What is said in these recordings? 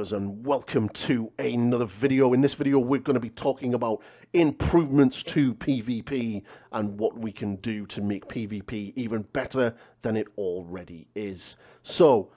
brothers, and welcome to another video. In this video we're going to be talking about improvements to PvP and what we can do to make PvP even better than it already is. So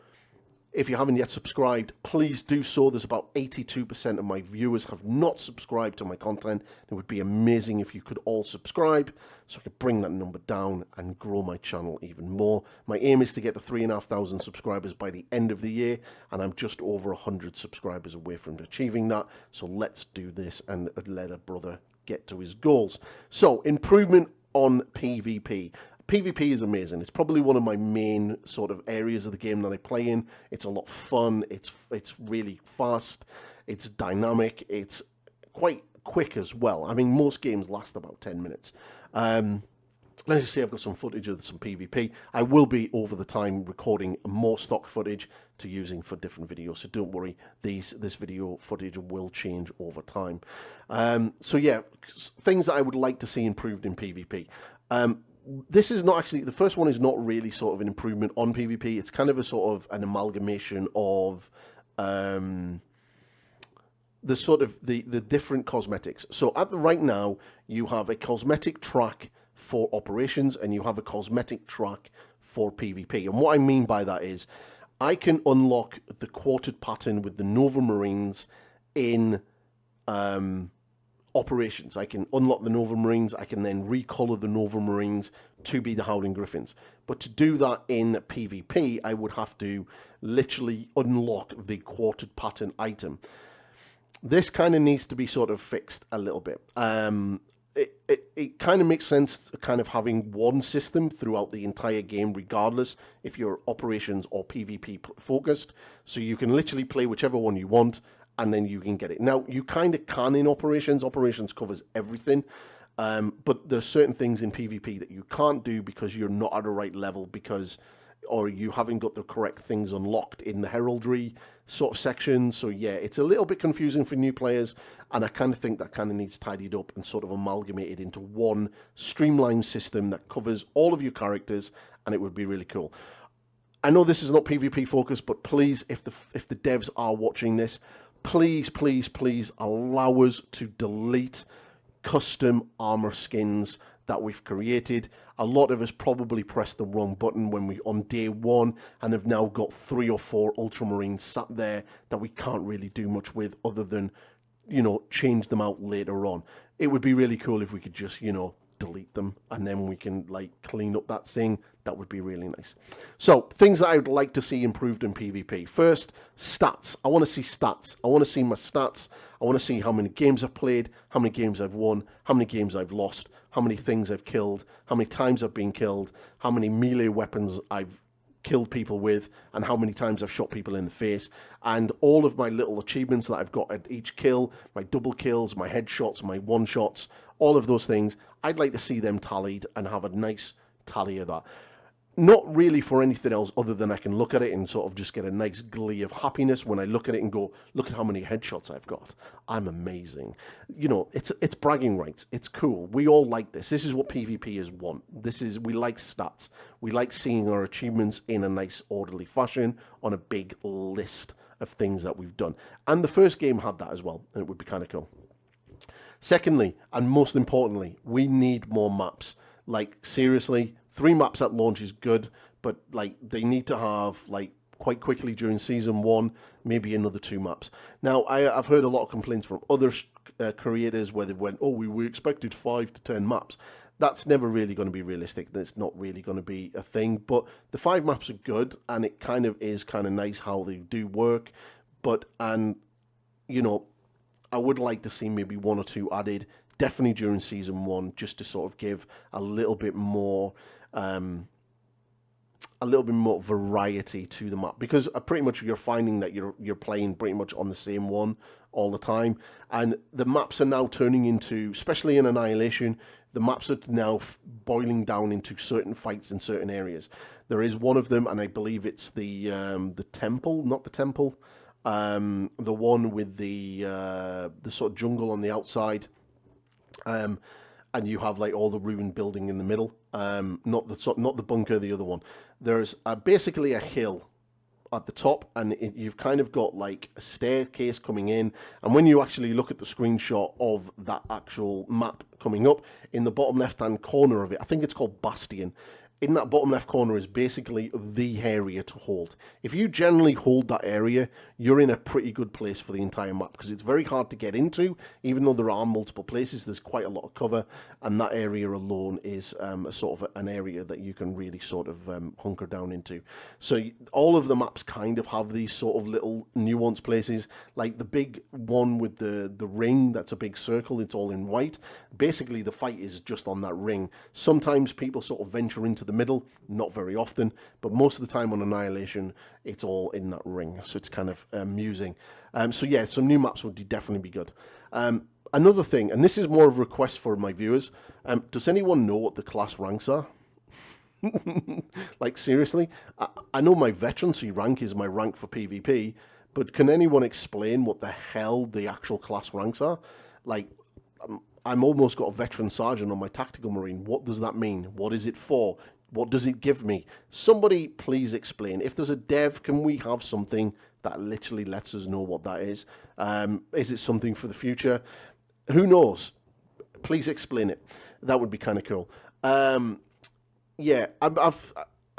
if you haven't yet subscribed, please do so. There's about 82% of my viewers have not subscribed to my content. It would be amazing if you could all subscribe so I could bring that number down and grow my channel even more. My aim is to get to 3,500 subscribers by the end of the year, and I'm just over 100 subscribers away from achieving that. So let's do this and let a brother get to his goals. So, improvement on PvP. PvP is amazing. It's probably one of my main sort of areas of the game that I play in. It's a lot of fun. It's really fast. It's dynamic. It's quite quick as well. I mean, most games last about 10 minutes. As you see, I've got some footage of some PvP. I will be, over the time, recording more stock footage to using for different videos. So don't worry, this video footage will change over time. So yeah, things that I would like to see improved in PvP. This is not actually, the first one is not really sort of an improvement on PvP. It's kind of a sort of an amalgamation of the different cosmetics. So right now, you have a cosmetic track for operations and you have a cosmetic track for PvP. And what I mean by that is I can unlock the quartered pattern with the Nova Marines in operations. I can unlock the Nova Marines. I can then recolor the Nova Marines to be the Howling Griffins. But to do that in PvP, I would have to literally unlock the quartered pattern item. This kind of needs to be sort of fixed a little bit. It kind of makes sense kind of having one system throughout the entire game, regardless if you're operations or PvP focused. So you can literally play whichever one you want, and then you can get it. Now, you kind of can in operations. Operations covers everything. But there's certain things in PvP that you can't do because you're not at a right level, or you haven't got the correct things unlocked in the heraldry sort of section. So yeah, it's a little bit confusing for new players, and I kind of think that kind of needs tidied up and sort of amalgamated into one streamlined system that covers all of your characters, and it would be really cool. I know this is not PvP focused, but please, if the devs are watching this, please, please, please allow us to delete custom armor skins that we've created. A lot of us probably pressed the wrong button on day one and have now got 3 or 4 Ultramarines sat there that we can't really do much with other than, change them out later on. It would be really cool if we could just, delete them and then we can clean up that thing. That would be really nice. So things that I would like to see improved in PvP. First, stats. I want to see stats. I want to see my stats. I want to see how many games I've played, how many games I've won, how many games I've lost, how many things I've killed, how many times I've been killed, how many melee weapons I've killed people with, and how many times I've shot people in the face, and all of my little achievements that I've got at each kill, my double kills, my headshots, my one shots, all of those things. I'd like to see them tallied and have a nice tally of that. Not really for anything else other than I can look at it and sort of just get a nice glee of happiness when I look at it and go, look at how many headshots I've got. I'm amazing. It's bragging rights. It's cool. We all like this. This is what PvPers want. We like stats. We like seeing our achievements in a nice orderly fashion on a big list of things that we've done. And the first game had that as well, and it would be kind of cool. Secondly, and most importantly, we need more maps. Seriously, 3 maps at launch is good, but they need to have quite quickly during season 1, maybe another 2 maps. Now, I've heard a lot of complaints from other creators where they went, oh, we expected 5 to 10 maps. That's never really going to be realistic. That's not really going to be a thing. But the 5 maps are good, and it kind of is kind of nice how they do work. I would like to see maybe 1 or 2 added, definitely during season 1, just to sort of give a little bit more variety to the map, because pretty much you're finding that you're playing pretty much on the same one all the time, and the maps are now turning into, especially in Annihilation, the maps are now boiling down into certain fights in certain areas. There is one of them, and I believe it's the temple, not the temple. The one with the sort of jungle on the outside, and you have all the ruined building in the middle. Not the bunker, the other one. There's basically a hill at the top, and you've kind of got like a staircase coming in, and when you actually look at the screenshot of that actual map coming up, in the bottom left hand corner of it, I think it's called Bastion, in that bottom left corner is basically the area to hold. If you generally hold that area, you're in a pretty good place for the entire map, because it's very hard to get into. Even though there are multiple places, there's quite a lot of cover, and that area alone is a sort of an area that you can really sort of hunker down into. So all of the maps kind of have these sort of little nuanced places, like the big one with the ring, that's a big circle, it's all in white. Basically the fight is just on that ring. Sometimes people sort of venture into the middle, not very often, but most of the time on Annihilation it's all in that ring, so it's kind of amusing. So yeah, some new maps would definitely be good. Another thing, and this is more of a request for my viewers, does anyone know what the class ranks are? Like seriously, I know my veterancy rank is my rank for PvP, but can anyone explain what the hell the actual class ranks are? Like, I'm almost got a veteran sergeant on my tactical marine. What does that mean? What is it for? What does it give me? Somebody please explain. If there's a dev, can we have something that literally lets us know what that is? Is it something for the future? Who knows? Please explain it. That would be kind of cool. Yeah,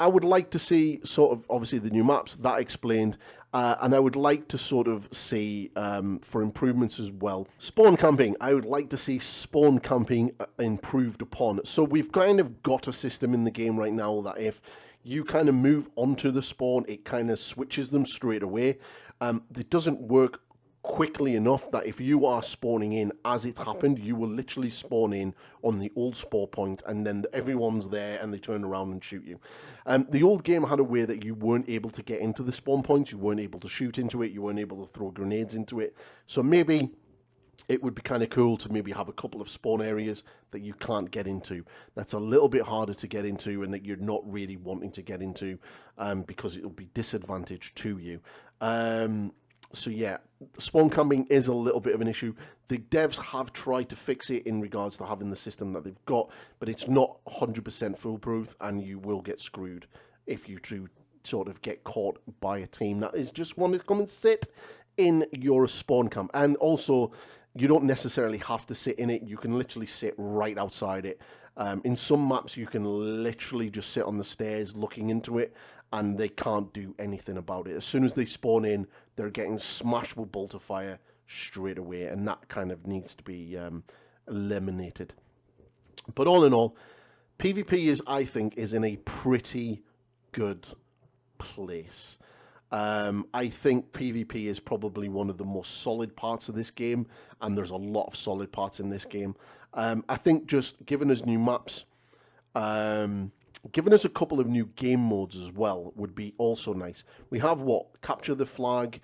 I would like to see sort of obviously the new maps that explained, and I would like to sort of see for improvements as well. Spawn camping. I would like to see spawn camping improved upon. So we've kind of got a system in the game right now that if you kind of move onto the spawn, it kind of switches them straight away. It doesn't work quickly enough that if you are spawning in as it happened, you will literally spawn in on the old spawn point, and then everyone's there and they turn around and shoot you. The old game had a way that you weren't able to get into the spawn point, you weren't able to shoot into it, you weren't able to throw grenades into it. So maybe it would be kind of cool to maybe have a couple of spawn areas that you can't get into. That's a little bit harder to get into and that you're not really wanting to get into because it'll be disadvantage to you. So yeah, spawn camping is a little bit of an issue. The devs have tried to fix it in regards to having the system that they've got, but it's not 100% foolproof, and you will get screwed if you do sort of get caught by a team that is just want to come and sit in your spawn camp. And also, you don't necessarily have to sit in it. You can literally sit right outside it. In some maps, you can literally just sit on the stairs looking into it, and they can't do anything about it. As soon as they spawn in, they're getting smashed with bolt of fire straight away, and that kind of needs to be eliminated. But all in all, PvP I think, is in a pretty good place. I think PvP is probably one of the most solid parts of this game, and there's a lot of solid parts in this game. I think just giving us new maps, giving us a couple of new game modes as well would be also nice. We have capture the flag,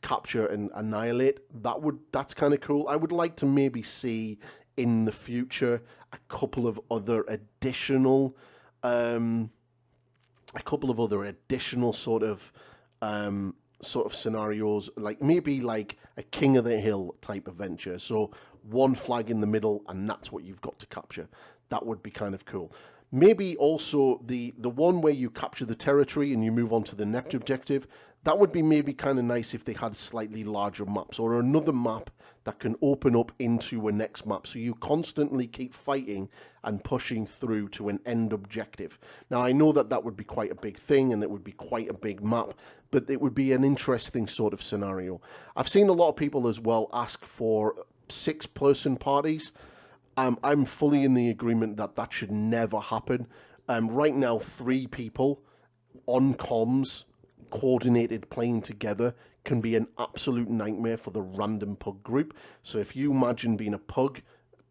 capture and annihilate. That's kind of cool. I would like to maybe see in the future a couple of other additional sort of scenarios, like maybe like a King of the Hill type adventure. So one flag in the middle, and that's what you've got to capture. That would be kind of cool. Maybe also the one where you capture the territory and you move on to the next objective. That would be maybe kind of nice if they had slightly larger maps, or another map that can open up into a next map, so you constantly keep fighting and pushing through to an end objective. Now, I know that would be quite a big thing, and it would be quite a big map, but it would be an interesting sort of scenario. I've seen a lot of people as well ask for 6-person parties. I'm fully in the agreement that should never happen. Right now, 3 people on comms, coordinated playing together, can be an absolute nightmare for the random pug group. So if you imagine being a pug,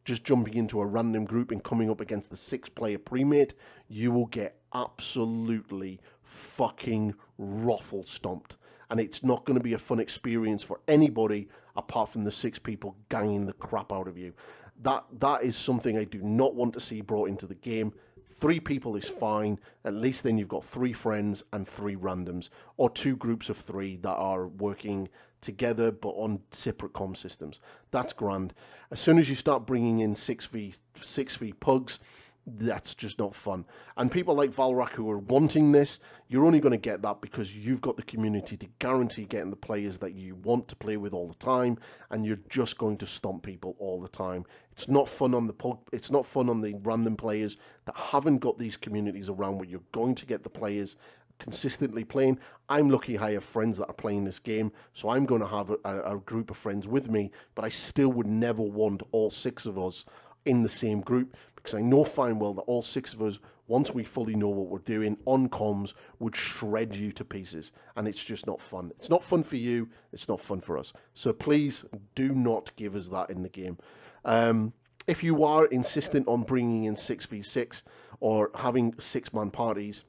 just jumping into a random group and coming up against the 6-player pre-mate, you will get absolutely fucking ruffle stomped. And it's not going to be a fun experience for anybody apart from the 6 people ganging the crap out of you. That is something I do not want to see brought into the game. 3 people is fine. At least then you've got 3 friends and 3 randoms, or 2 groups of 3 that are working together but on separate comm systems. That's grand. As soon as you start bringing in 6v pugs, that's just not fun. And people like Valrak who are wanting this, you're only going to get that because you've got the community to guarantee getting the players that you want to play with all the time, and you're just going to stomp people all the time. It's not fun on the it's not fun on the random players that haven't got these communities around where you're going to get the players consistently playing. I'm lucky I have friends that are playing this game, so I'm going to have a group of friends with me, but I still would never want all 6 of us in the same group, because I know fine well that all 6 of us, once we fully know what we're doing on comms, would shred you to pieces, and it's just not fun. It's not fun for you, it's not fun for us. So please do not give us that in the game. If you are insistent on bringing in 6v6 or having 6-man parties,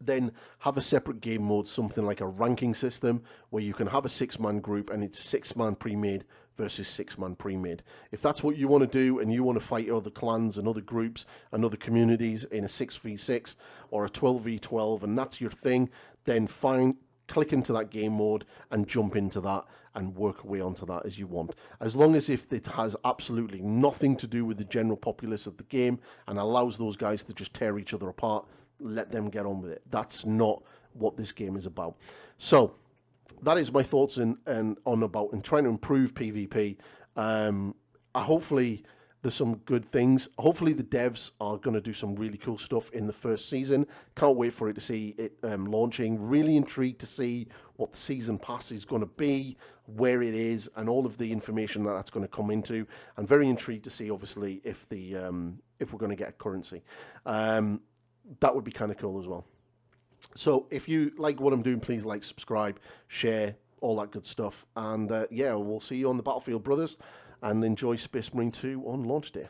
then have a separate game mode, something like a ranking system, where you can have a 6-man group and it's 6-man pre-made versus 6-man pre-made. If that's what you want to do and you want to fight other clans and other groups and other communities in a 6v6 or a 12v12 and that's your thing, then fine, click into that game mode and jump into that and work away onto that as you want. As long as if it has absolutely nothing to do with the general populace of the game and allows those guys to just tear each other apart, let them get on with it. That's not what this game is about. So that is my thoughts on trying to improve PvP. Hopefully there's some good things. Hopefully the devs are going to do some really cool stuff in the first season. Can't wait for it to see it launching. Really intrigued to see what the season pass is going to be, where it is, and all of the information that that's going to come into. I'm very intrigued to see, obviously, if we're going to get a currency. That would be kind of cool as well. So if you like what I'm doing, please like, subscribe, share, all that good stuff. And yeah, we'll see you on the battlefield, brothers, and enjoy Space Marine 2 on launch day.